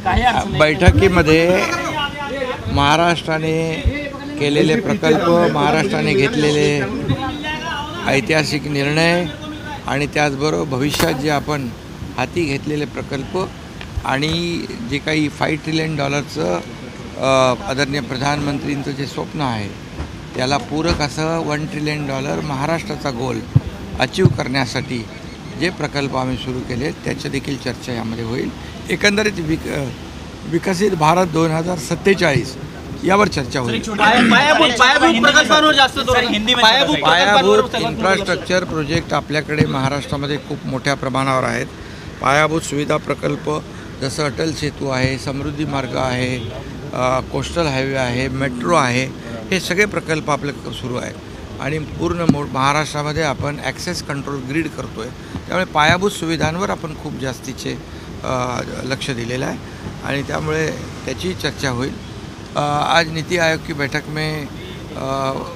बैठकीमध्ये महाराष्ट्राने केलेले प्रकल्प, महाराष्ट्राने घेतलेले ऐतिहासिक निर्णय आणि त्याचबरोबर भविष्यात जे आपण हाती घेतलेले प्रकल्प आणि जे काही $5 ट्रिलियन आदरणीय प्रधानमंत्रींचं जे स्वप्न आहे त्याला पूरक असं $1 ट्रिलियन महाराष्ट्राचा गोल अचीव करण्यासाठी जे प्रकल्प आम्ही सुरू केले त्याची देखील चर्चा यामध्ये होईल। एकंदरीत विकसित भारत 2047 यावर चर्चा होईल। पायाभूत इन्फ्रास्ट्रक्चर प्रोजेक्ट आपल्याकडे महाराष्ट्रामध्ये खूप मोठ्या प्रमाणावर आहेत। पायाभूत सुविधा प्रकल्प जसं अटल सेतू आहे, समृद्धी मार्ग आहे, कोस्टल हायवे आहे, मेट्रो आहे, हे सगळे प्रकल्प आपल्याकडे सुरू आहेत आणि पूर्ण महाराष्ट्रामध्ये आपण ॲक्सेस कंट्रोल ग्रीड करतो आहे। त्यामुळे पायाभूत सुविधांवर आपण खूप जास्तीचे लक्ष दिलेलं आहे आणि त्यामुळे त्याची चर्चा होईल। आज नीति आयोग की बैठक में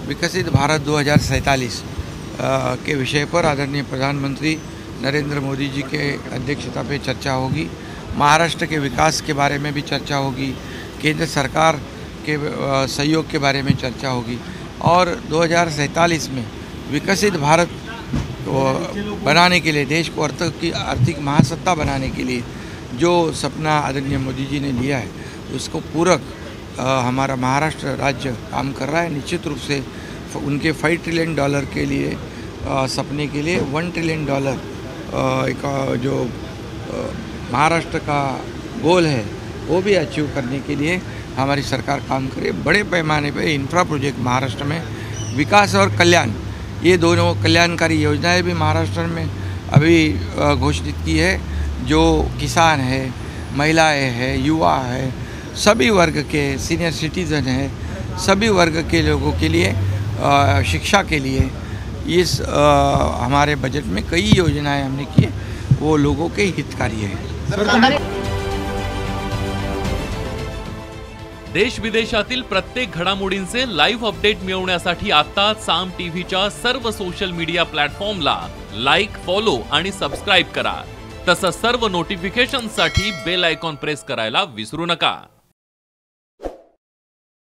विकसित भारत 2047 के विषय पर आदरणीय प्रधानमंत्री नरेंद्र मोदी जी के अध्यक्षता पे चर्चा होगी। महाराष्ट्र के विकास के बारे में भी चर्चा होगी, केंद्र सरकार के सहयोग के बारे में चर्चा होगी और 2047 में विकसित भारत बनाने के लिए, देश को आर्थिक महासत्ता बनाने के लिए जो सपना आदरणीय मोदी जी ने लिया है उसको पूरक हमारा महाराष्ट्र राज्य काम कर रहा है। निश्चित रूप से उनके $5 ट्रिलियन के लिए सपने के लिए $1 ट्रिलियन एक जो महाराष्ट्र का गोल है वो भी अचीव करने के लिए हमारी सरकार काम करे। बड़े पैमाने पे इंफ्रा प्रोजेक्ट महाराष्ट्र में विकास और कल्याण, ये दोनों कल्याणकारी योजनाएं भी महाराष्ट्र में अभी घोषित की है। जो किसान है, महिलाएं हैं, युवा है, सभी वर्ग के सीनियर सिटीज़न है, सभी वर्ग के लोगों के लिए शिक्षा के लिए इस हमारे बजट में कई योजनाएं हमने की, वो लोगों के हितकारी है। देश विदेशातील प्रत्येक घडामोडींचे लाईव्ह अपडेट मिळवण्यासाठी आता साम टीव्हीच्या सर्व सोशल मीडिया प्लॅटफॉर्मला लाईक, फॉलो आणि सबस्क्राइब करा। तसंच सर्व नोटिफिकेशनसाठी बेल आयकॉन प्रेस करायला विसरू नका।